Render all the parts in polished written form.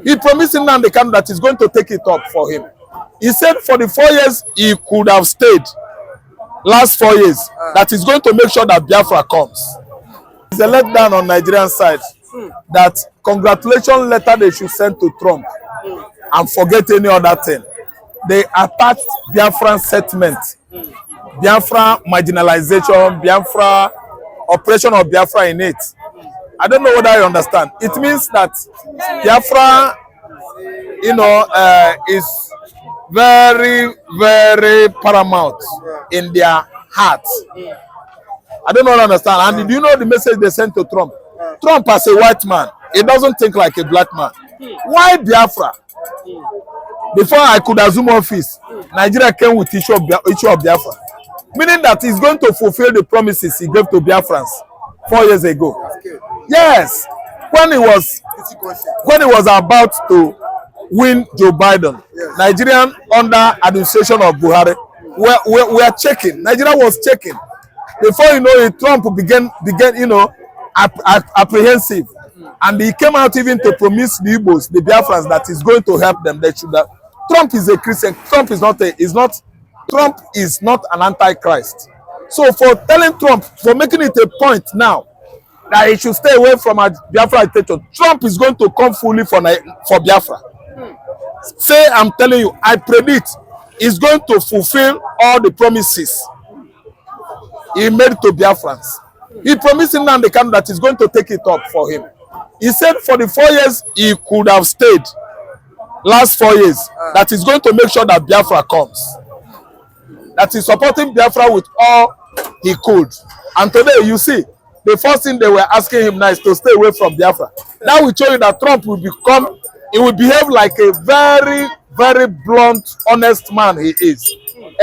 He promised him the Kanu that he's going to take it up for him. He said for the 4 years he could have stayed, last 4 years, that he's going to make sure that Biafra comes. It's a letdown on Nigerian side that congratulations letter they should send to Trump and forget any other thing. They attached Biafran settlement, Biafra marginalization, Biafra operation of Biafra in it. I don't know whether I understand. It means that Biafra, is very, very paramount in their hearts. I don't know what I understand. And do you know the message they sent to Trump? Trump as a white man, he doesn't think like a black man. Why Biafra? Before I could assume office, Nigeria came with issue of Biafra. Meaning that he's going to fulfill the promises he gave to Biafrans 4 years ago. Yes. When he was about to win Joe Biden, Nigerian under administration of Buhari, we are checking. Nigeria was checking. Before you know it, Trump began apprehensive. And he came out even to promise the Igbos, the Biafrans, that he's going to help them. They should have. Trump is a Christian. Trump is not an antichrist. So for telling Trump, for making it a point now that he should stay away from a Biafra dictator, Trump is going to come fully for Biafra. Say, I'm telling you, I predict he's going to fulfill all the promises he made to Biafrans. He promised him the Kanu that he's going to take it up for him. He said for the 4 years he could have stayed, last 4 years, that he's going to make sure that Biafra comes. That he's supporting Biafra with all he could. And today, you see, the first thing they were asking him now is to stay away from Biafra. That will show you that Trump will behave like a very, very blunt, honest man he is.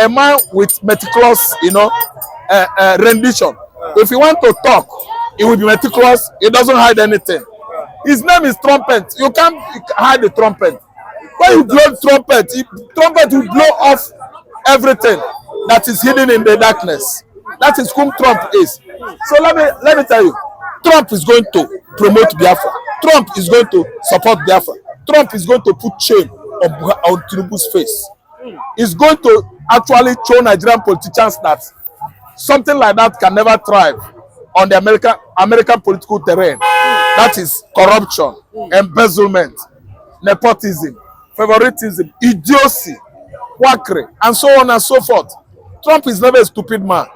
A man with meticulous, rendition. If he want to talk, he will be meticulous. He doesn't hide anything. His name is Trumpet. You can't hide the trumpet. When you blow trumpet, trumpet will blow off everything that is hidden in the darkness. That is whom Trump is. So let me tell you, Trump is going to promote Biafra. Trump is going to support Biafra. Trump is going to put shame on Tinubu's face. He's going to actually show Nigerian politicians that something like that can never thrive on the American political terrain. That is corruption, embezzlement, nepotism, favoritism, idiocy, quackery, and so on and so forth. Trump is never a stupid man.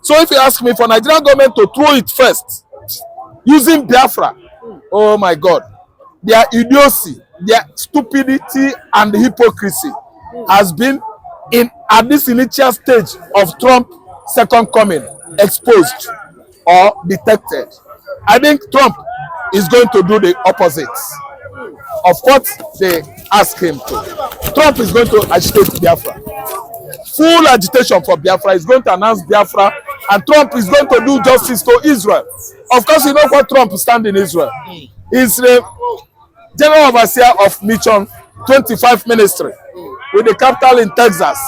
So if you ask me for Nigerian government to throw it first, using Biafra, oh my God, their idiocy, their stupidity and hypocrisy has been at this initial stage of Trump's second coming exposed or detected. I think Trump is going to do the opposite of what they ask him to. Trump is going to agitate Biafra. Full agitation for Biafra. Is going to announce Biafra, and Trump is going to do justice to Israel. Of course, you know what Trump stands in Israel. He's the general overseer of Mission 25 Ministry with the capital in Texas.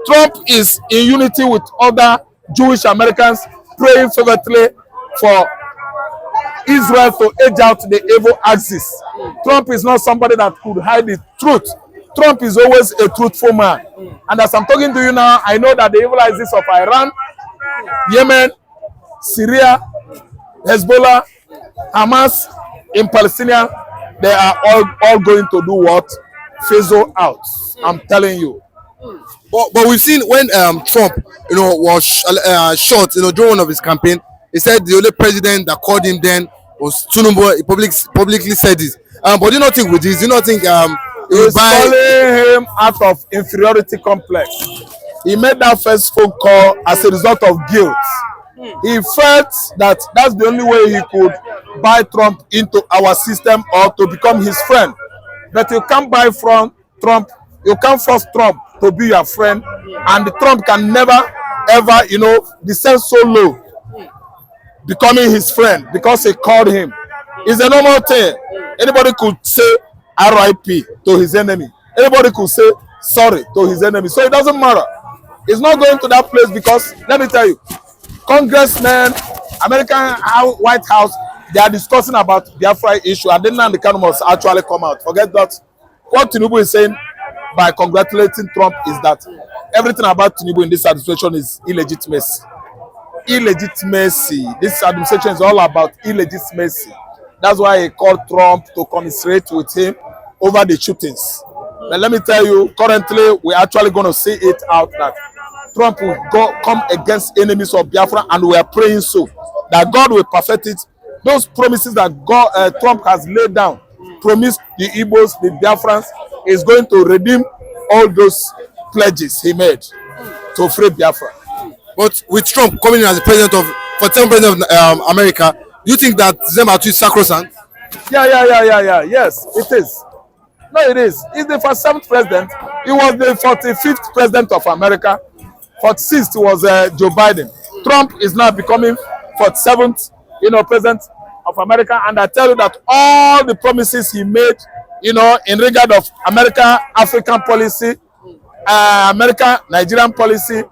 Trump is in unity with other Jewish Americans, praying fervently for Israel to edge out the evil axis. Trump is not somebody that could hide the truth. Trump is always a truthful man. And as I'm talking to you now, I know that the evil axis of Iran, Yemen, Syria, Hezbollah, Hamas, in Palestine, they are all going to do what? Fizzle out. I'm telling you. But we've seen when Trump, was shot, during one of his campaign, he said the only president that called him then was Tinubu. He publicly said this. But do you not think with this? Do you not think he's calling him out of inferiority complex? He made that first phone call as a result of guilt. He felt that that's the only way he could buy Trump into our system or to become his friend. But you can't buy from Trump. You can't force Trump to be your friend, and Trump can never ever, descend so low, becoming his friend because he called him. It's a normal thing. Anybody could say RIP to his enemy. Anybody could say sorry to his enemy. So it doesn't matter. It's not going to that place because, let me tell you, congressmen, American Whitehauz, they are discussing about Biafra issue, and then the Kanu must actually come out. Forget that. What Tinubu is saying by congratulating Trump is that everything about Tinubu in this administration is illegitimacy. Illegitimacy. This administration is all about illegitimacy. That's why he called Trump to commiserate with him over the shootings. But let me tell you, currently we're actually going to see it out that Trump will come against enemies of Biafra, and we are praying so that God will perfect it. Those promises that Trump has laid down, promised the Igbos, the Biafrans, is going to redeem all those pledges he made to free Biafra. But with Trump coming in as the president of 47th president of America, do you think that December 2 is sacrosanct? Yeah. Yes, it is. No, it is. He's the 47th president. He was the 45th president of America. 46th was Joe Biden. Trump is now becoming 47th, president of America. And I tell you that all the promises he made, in regard of America-African policy, America-Nigerian policy,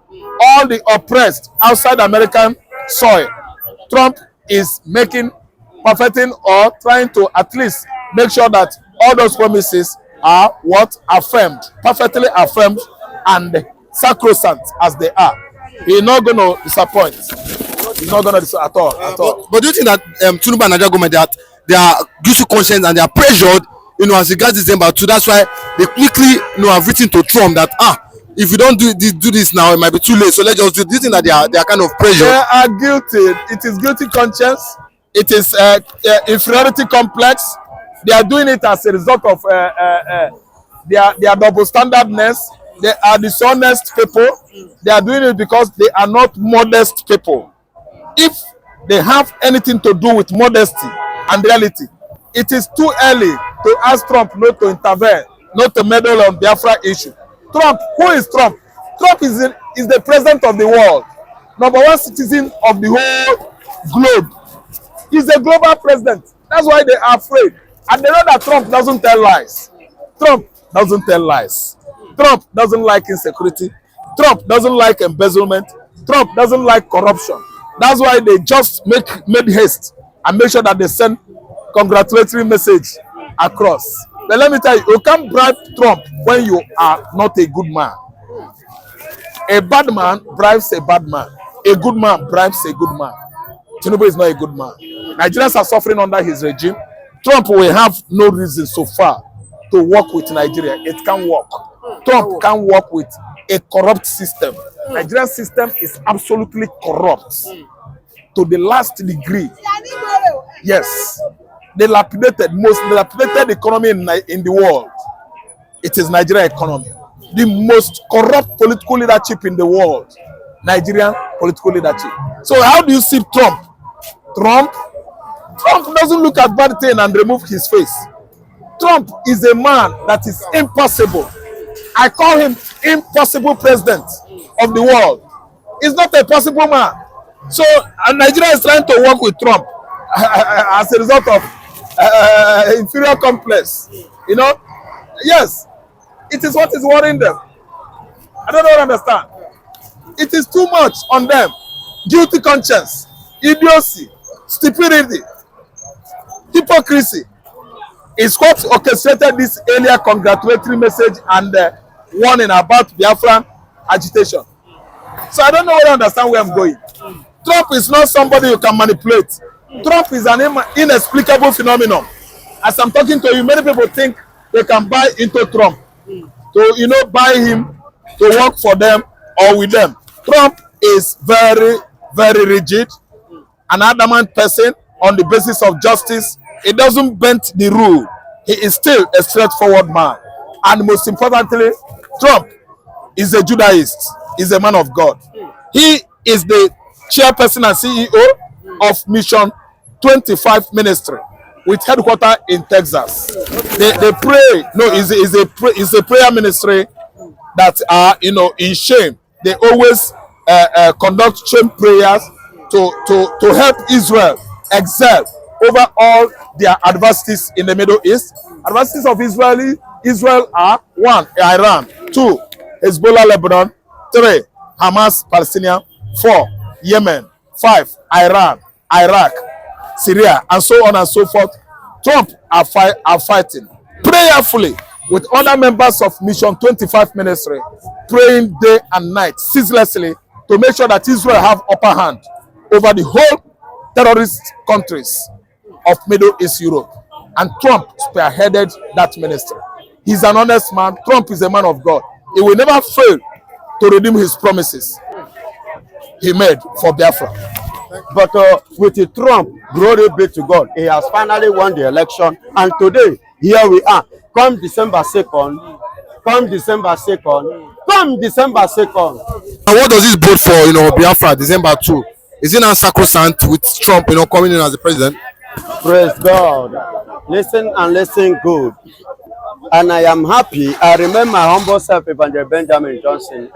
all the oppressed outside American soil, Trump is perfecting or trying to at least make sure that all those promises are affirmed, perfectly affirmed and sacrosanct as they are. He's not going to disappoint. He's not going to disappoint at all. But do you think that Tinubu and Nigeria government, that they are guilty conscience and they are pressured, as regards December 2? That's why they quickly, have written to Trump that if you don't do this now, it might be too late. So let's just do. Do you think that they are kind of pressured? They are guilty. It is guilty conscience. It is inferiority complex. They are doing it as a result of their double standardness. They are dishonest people. They are doing it because they are not modest people. If they have anything to do with modesty and reality, it is too early to ask Trump not to intervene, not to meddle on Biafra issue. Trump, who is Trump? Trump is the president of the world, #1 citizen of the whole globe. He's a global president. That's why they are afraid. And they know that Trump doesn't tell lies. Trump doesn't tell lies. Trump doesn't like insecurity. Trump doesn't like embezzlement. Trump doesn't like corruption. That's why they just made haste and make sure that they send congratulatory message across. But let me tell you, you can't bribe Trump when you are not a good man. A bad man bribes a bad man. A good man bribes a good man. Tinubu is not a good man. Nigerians are suffering under his regime. Trump will have no reason so far to work with Nigeria. It can't work. Trump can't work with a corrupt system. Nigerian system is absolutely corrupt to the last degree. Yes. The most dilapidated economy in the world. It is Nigerian economy. The most corrupt political leadership in the world. Nigerian political leadership. So how do you see Trump? Trump doesn't look at bad thing and remove his face. Trump is a man that is impossible. I call him impossible president of the world. He's not a possible man. So Nigeria is trying to work with Trump as a result of inferior complex. Yes, it is what is worrying them. I don't understand. It is too much on them. Guilty conscience, idiocy, stupidity, hypocrisy is what orchestrated this earlier congratulatory message and warning about Biafran agitation. So I don't know whether I understand where I'm going. Trump is not somebody you can manipulate. Trump is an inexplicable phenomenon. As I'm talking to you, many people think they can buy into Trump, to buy him to work for them or with them. Trump is very, very rigid, an adamant person on the basis of justice. He doesn't bend the rule. He is still a straightforward man. And most importantly, Trump is a Judaist. He's a man of God. He is the chairperson and CEO of Mission 25 Ministry with headquarters in Texas. They pray. No, it's a prayer ministry that are in shame. They always conduct shame prayers to help Israel excel over all their adversities in the Middle East. Adversities of Israel are 1, Iran, 2, Hezbollah, Lebanon, 3, Hamas, Palestinian, 4, Yemen, 5, Iran, Iraq, Syria, and so on and so forth. Trump are fighting prayerfully with other members of Mission 25 ministry, praying day and night ceaselessly to make sure that Israel have upper hand over the whole terrorist countries of Middle East Europe. And Trump spearheaded that ministry. He's an honest man. Trump is a man of God. He will never fail to redeem his promises he made for Biafra. But with the Trump, glory be to God, he has finally won the election. And today, here we are. Come December 2nd, come December 2nd, come December 2nd. And what does this bode for, Biafra, December 2? Is it now sacrosanct with Trump, coming in as the president? Praise God. Listen and listen good. And I am happy. I remember my humble self, Evangelist Benjamin Johnson,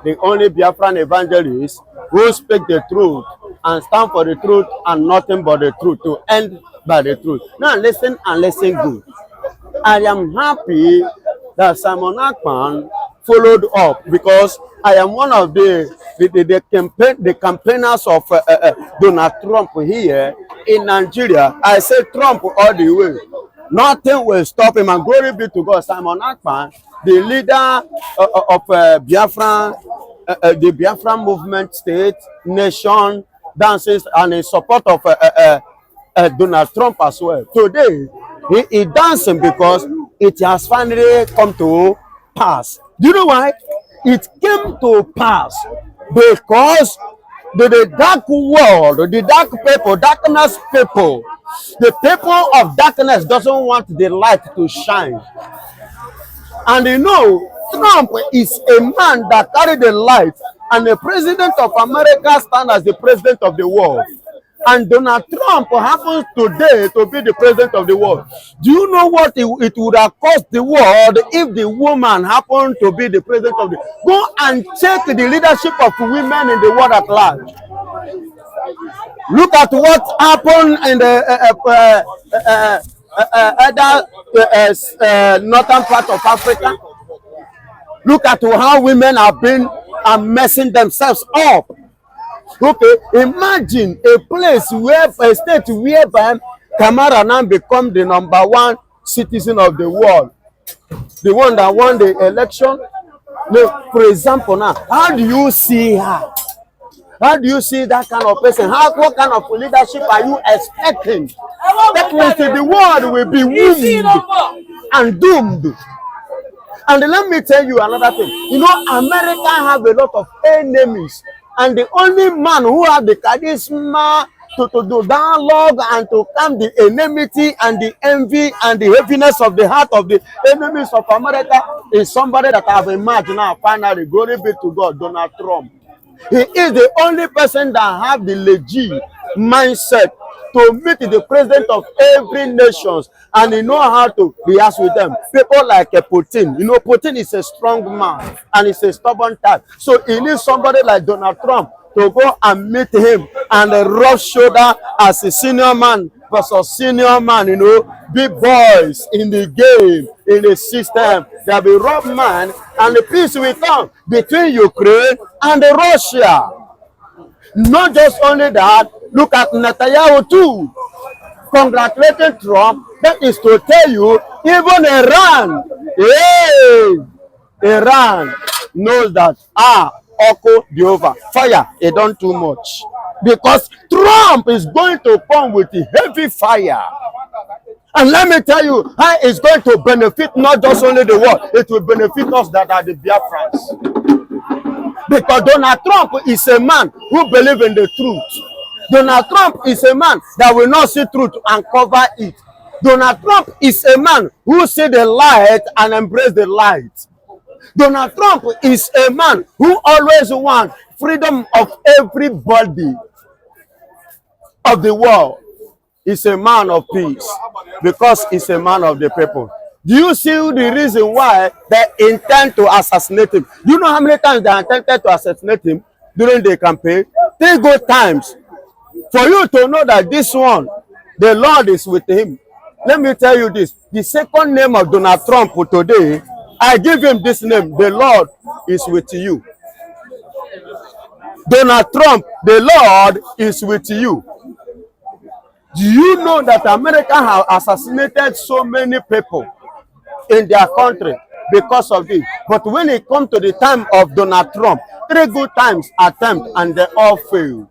the only Biafran evangelist who speak the truth and stand for the truth and nothing but the truth, to end by the truth. Now listen and listen good. I am happy that Simon Ekpa followed up, because I am one of the campaigners of Donald Trump here in Nigeria. I say Trump all the way. Nothing will stop him, and glory be to God. Simon Ekpa, the leader of Biafra, the Biafra movement, state, nation, dances, and in support of Donald Trump as well. Today, he dancing because it has finally come to pass. Do you know why? It came to pass because the dark world, the dark people, darkness people, the people of darkness doesn't want the light to shine. And Trump is a man that carries the light, and the president of America stands as the president of the world. And Donald Trump happens today to be the president of the world. Do you know what it would have cost the world if the woman happened to be the president of the world? Go and check the leadership of women in the world at large. Look at what happened in the northern part of Africa. Look at how women have been messing themselves up. Okay, imagine a place where a state whereby Kamara now become the #1 citizen of the world, the one that won the election. Now, for example, now, how do you see her? How do you see that kind of person? What kind of leadership are you expecting? That means the world will be wooed and doomed. And let me tell you another thing. America have a lot of enemies. And the only man who has the charisma to do dialogue and to calm the enmity and the envy and the heaviness of the heart of the enemies of America is somebody that I have imagined now. Finally, glory be to God, Donald Trump. He is the only person that have the legit mindset to meet the president of every nation, and he know how to react with them. People like Putin. Putin is a strong man and he's a stubborn type. So he needs somebody like Donald Trump to go and meet him and rub shoulder as a senior man versus senior man, big boys in the game, in the system. There will be rough man, and the peace will come between Ukraine and Russia. Not just only that, look at Netanyahu too, congratulating Trump. That is to tell you, even Iran knows that, Oko Jehovah, fire, it done too much. Because Trump is going to come with a heavy fire. And let me tell you, how it's going to benefit not just only the world, it will benefit us that are the Biafrans. Because Donald Trump is a man who believes in the truth. Donald Trump is a man that will not see truth and cover it. Donald Trump is a man who see the light and embrace the light. Donald Trump is a man who always wants freedom of everybody of the world. He's a man of peace because he's a man of the people. Do you see the reason why they intend to assassinate him? Do you know how many times they attempted to assassinate him during the campaign? 3 good times. For you to know that this one, the Lord is with him. Let me tell you this. The second name of Donald Trump today, I give him this name. The Lord is with you. Donald Trump, the Lord is with you. Do you know that America have assassinated so many people in their country because of this? But when it comes to the time of Donald Trump, 3 good times attempt and they all fail.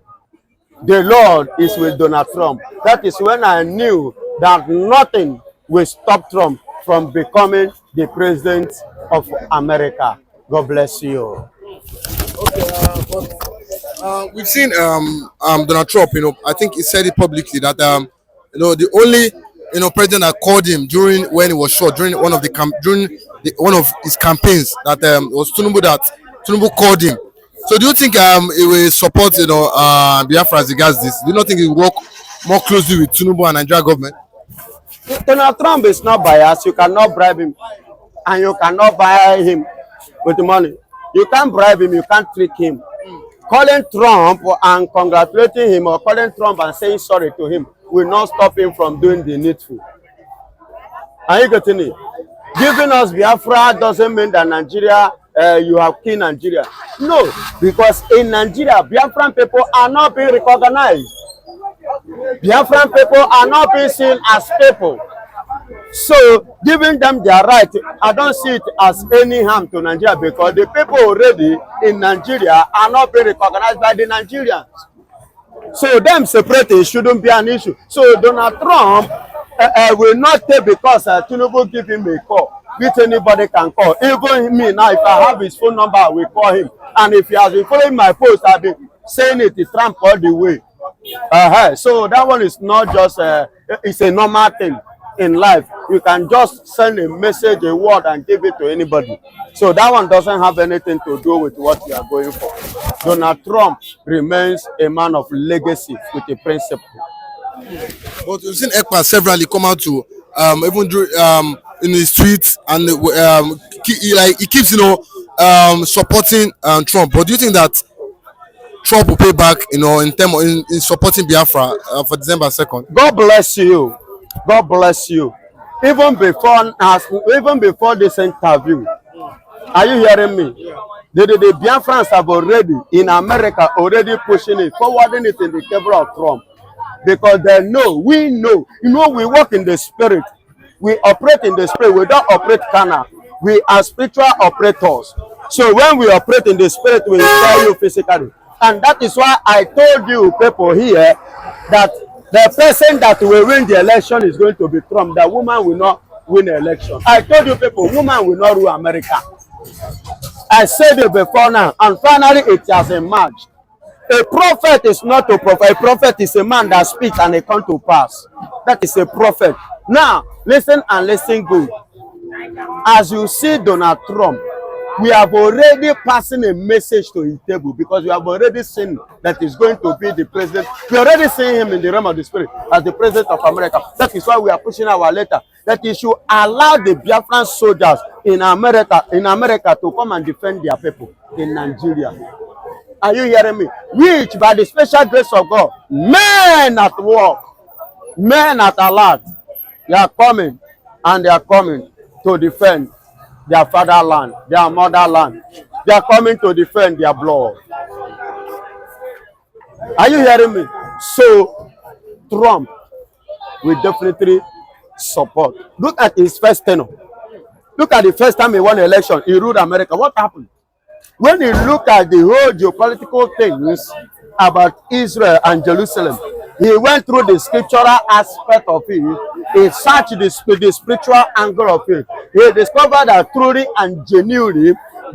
The Lord is with Donald Trump. That is when I knew that nothing will stop Trump from becoming the president of America. God bless you. We've seen Donald Trump. I think he said it publicly that the only president that called him during when he was shot during one of one of his campaigns that was Tinubu, that Tinubu called him. So do you think he will support Biafra as regards this? Do you not think he will work more closely with Tinubu and Nigeria government? Donald Trump is not biased. You cannot bribe him, and you cannot buy him with money. You can't bribe him. You can't trick him. Calling Trump and congratulating him, or calling Trump and saying sorry to him, will not stop him from doing the needful. Are you getting it? Giving us Biafra doesn't mean that Nigeria, you have killed Nigeria. No, because in Nigeria, Biafran people are not being recognized. Biafran people are not being seen as people. So giving them their right, I don't see it as any harm to Nigeria, because the people already in Nigeria are not being recognized by the Nigerians. So them separating shouldn't be an issue. So Donald Trump will not take because Tinubu give him a call, which anybody can call. Even me now, if I have his phone number, I will call him. And if he has been following my post, I've been saying it, it's Trump all the way. So that one is not just, it's a normal thing in life. You can just send a message, a word, and give it to anybody. So that one doesn't have anything to do with what you are going for. Donald Trump remains a man of legacy with a principle. But we've seen Ekpa severally come out to even in his tweets, and he keeps supporting Trump. But do you think that Trump will pay back in supporting Biafra for December 2nd? God bless you. God bless you. Even before this interview, are you hearing me? The Biafrans have already in America pushing it, forwarding it in the table of Trump, because they know, we know, we work in the spirit, we operate in the spirit, we don't operate carnal, we are spiritual operators. So when we operate in the spirit, we tell you physically, and that is why I told you people here that the person that will win the election is going to be Trump. The woman will not win the election. I told you people, woman will not rule America. I said it before now, and finally it has emerged. A prophet is not a prophet. A prophet is a man that speaks and it comes to pass. That is a prophet. Now, listen and listen good. As you see Donald Trump, we have already passing a message to his table, because we have already seen that he's going to be the president. We already see him in the realm of the spirit as the president of America. That is why we are pushing our letter that he should allow the Biafran soldiers in America to come and defend their people in Nigeria. Are you hearing me? Which, by the special grace of God, men at work, men at alert, they are coming, and they are coming to defend their fatherland, their motherland. They are coming to defend their blood. Are you hearing me? So Trump will definitely support. Look at his first tenure. Look at the first time he won the election, he ruled America. What happened? When you look at the whole geopolitical things about Israel and Jerusalem, he went through the scriptural aspect of it. He searched the spiritual angle of it. He discovered that truly and genuinely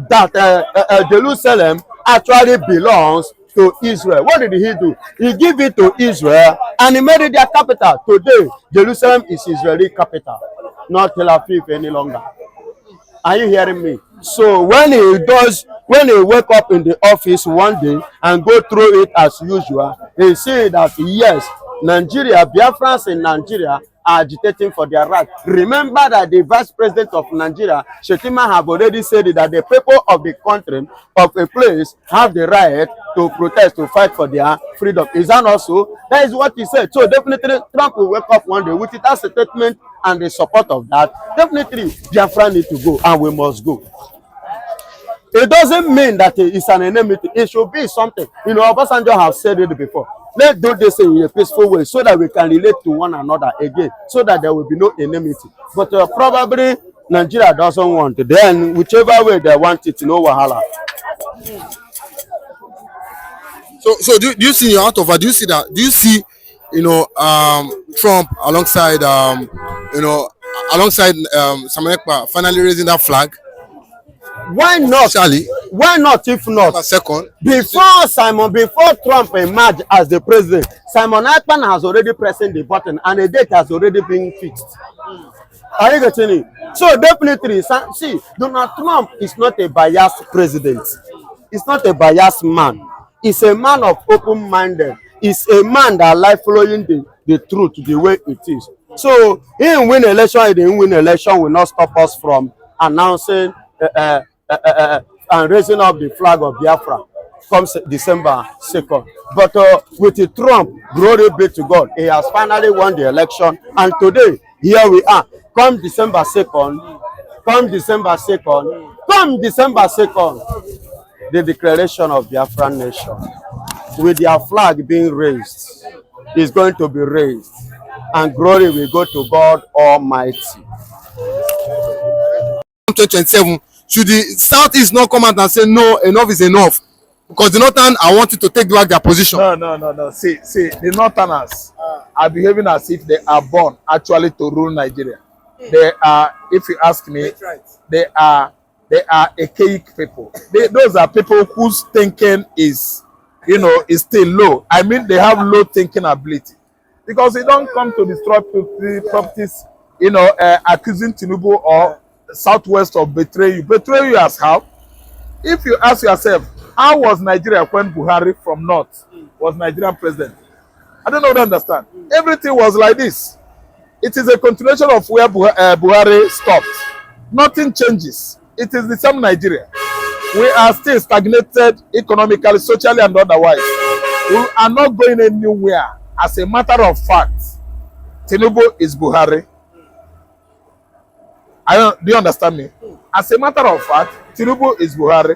that Jerusalem actually belongs to Israel. What did he do? He gave it to Israel and he made it their capital. Today, Jerusalem is Israeli capital, not Tel Aviv any longer. Are you hearing me? So when he wake up in the office one day and go through it as usual, he see that yes, Nigeria, Biafrans in Nigeria are agitating for their right. Remember that the vice president of Nigeria, Shetima, have already said that the people of the country, of a place, have the right to protest, to fight for their freedom. Is that also? That is what he said. So definitely Trump will wake up one day with it as a statement and the support of that. Definitely Biafra need to go, and we must go. It doesn't mean that it's an enmity. It should be something. Obasanjo have said it before. Let's do this in a peaceful way so that we can relate to one another again, so that there will be no enmity. But probably Nigeria doesn't want it. Then whichever way they want it, no wahala. So do you see out of do you see that? Do you see, Trump alongside Samuel Ekpa finally raising that flag? Why not? Charlie, Why not? If not, a second. Before Trump emerged as the president, Simon Ekpa has already pressing the button and a date has already been fixed. Are you getting it? So definitely, see, Donald Trump is not a biased president. He's not a biased man. He's a man of open-minded. He's a man that like following the truth the way it is. So he didn't win election. He didn't win election will not stop us from announcing and raising up the flag of Biafra come December 2nd. But with the Trump, glory be to God, he has finally won the election. And today, here we are. Come December 2nd, the declaration of Biafran nation, with their flag being raised, is going to be raised. And glory will go to God Almighty. 2027, should the Southeast not come out and say no, enough is enough? Because the Northern are wanting to take back their position. No. See, the Northerners are behaving as if they are born actually to rule Nigeria. They are, if you ask me, they are archaic people. Those are people whose thinking is still low. I mean, they have low thinking ability, because they don't come to destroy properties, accusing Tinubu or Southwest of betray you as how? If you ask yourself, how was Nigeria when Buhari from North was Nigerian president? I don't know if you understand. Everything was like this. It is a continuation of where Buhari stopped. Nothing changes. It is the same Nigeria. We are still stagnated economically, socially, and otherwise. We are not going anywhere. As a matter of fact, Tinubu is Buhari. Do you understand me? As a matter of fact, Tinubu is Buhari.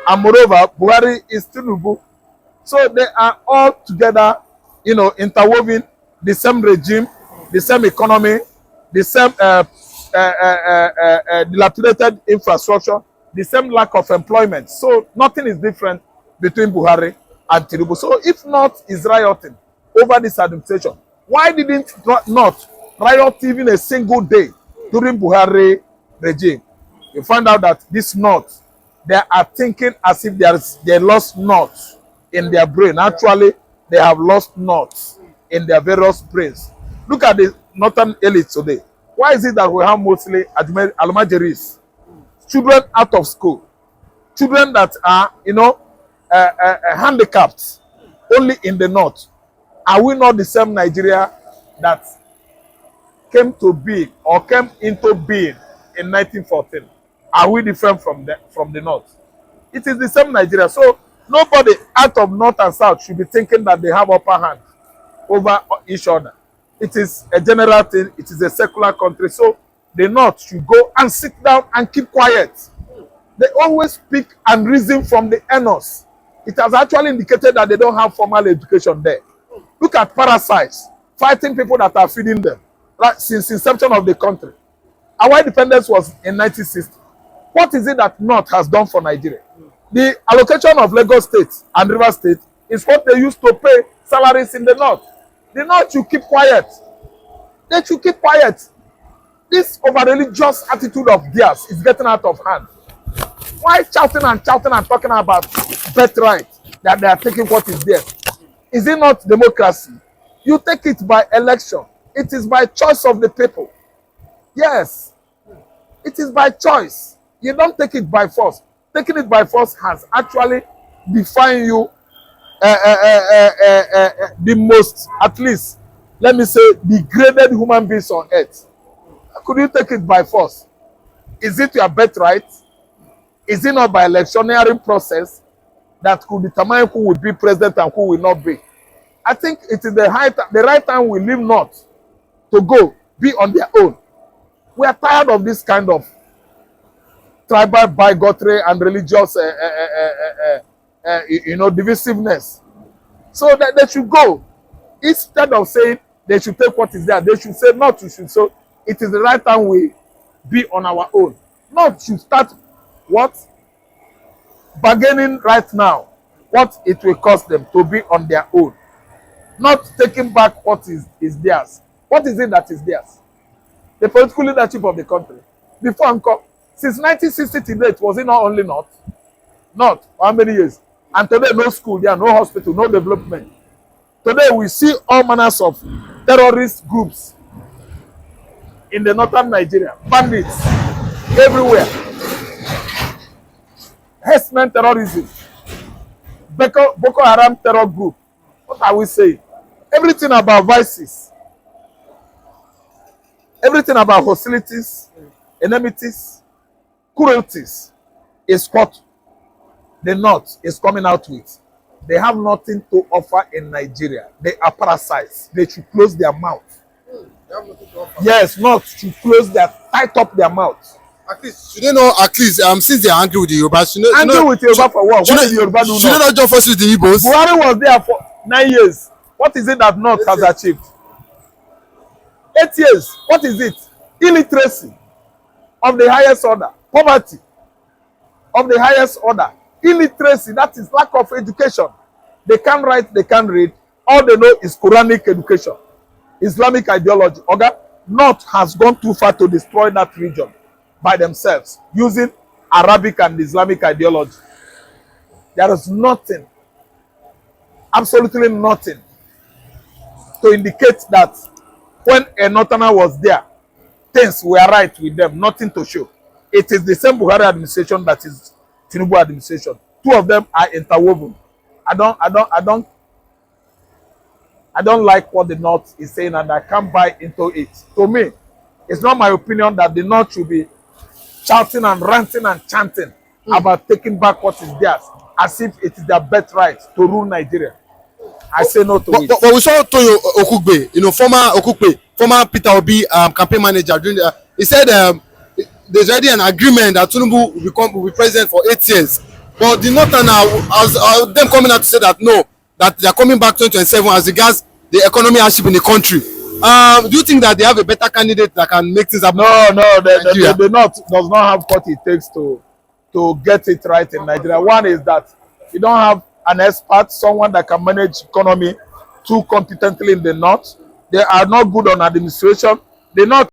And moreover, Buhari is Tinubu. So they are all together, interwoven, the same regime, the same economy, the same dilapidated infrastructure, the same lack of employment. So nothing is different between Buhari and Tinubu. So if North is rioting over this administration, why didn't North riot even a single day during Buhari regime? You find out that this North, they are thinking as if they lost North in their brain. Actually, they have lost North in their various brains. Look at the Northern elite today. Why is it that we have mostly Alledged, children out of school, children that are, handicapped only in the North? Are we not the same Nigeria that came to be or came into being in 1914? Are we different from the North? It is the same Nigeria. So nobody out of North and South should be thinking that they have upper hand over each other. It is a general thing. It is a secular country. So the North should go and sit down and keep quiet. They always speak and reason from the anus. It has actually indicated that they don't have formal education there. Look at parasites fighting people that are feeding them, right, since inception of the country. Our independence was in 1960. What is it that North has done for Nigeria? The allocation of Lagos State and River State is what they used to pay salaries in the North. The North should keep quiet. They should keep quiet. This over-religious attitude of theirs is getting out of hand. Why shouting and talking about birthright, that they are taking what is there? Is it not democracy? You take it by election. It is by choice of the people. Yes, it is by choice. You don't take it by force. Taking it by force has actually defined you the most, at least, let me say, degraded human beings on earth. Could you take it by force? Is it your birthright? Is it not by electioneering process that could determine who will be president and who will not be? I think it is the right time we leave North to go be on their own. We are tired of this kind of tribal bigotry and religious divisiveness. So that they should go. Instead of saying they should take what is there, they should say not to should. So it is the right time we be on our own. Not to start what? Bargaining right now. What it will cost them to be on their own. Not taking back what is theirs. What is it that is theirs? The political leadership of the country. Before Uncle, since 1960 to date, was it not only North? North, for how many years? And today, no school there, no hospital, no development. Today, we see all manners of terrorist groups in the northern Nigeria. Bandits everywhere. Herdsmen terrorism. Boko Haram terror group. What are we saying? Everything about vices. Everything about hostilities, enmities, cruelties is what the North is coming out with. They have nothing to offer in Nigeria. They are parasites. They should close their mouth. Yes, not to tight up their mouth. At least, should they know, at least, since they are angry with the Yorubas, angry with Yoruba for what? What did Yoruba do? Should they not join forces with the Igbos? Buhari was there for 9 years. What is it that North has achieved? 8 years. What is it? Illiteracy of the highest order. Poverty of the highest order. Illiteracy, that is lack of education. They can't write, they can't read. All they know is Quranic education, Islamic ideology. Okay? North has gone too far to destroy that region by themselves using Arabic and Islamic ideology. There is nothing, absolutely nothing, to indicate that when a Northerner was there, things were right with them, nothing to show. It is the same Buhari administration that is Tinubu administration. Two of them are interwoven. I don't like what the North is saying, and I can't buy into it. To me, it's not my opinion that the North should be shouting and ranting and chanting about taking back what is theirs, as if it is their birthright to rule Nigeria. I say no to it. But we saw Toyo Okugbe, former Peter Obi campaign manager, he said there's already an agreement that Tinubu will be president for 8 years. But the Northerners, them coming out to say that no, that they are coming back 2027 as regards the economy hardship in the country. Do you think that they have a better candidate that can make things happen? No, the North does not have what it takes to get it right in Nigeria. One is that you don't have an expert, someone that can manage economy too competently in the North. They are not good on administration. The North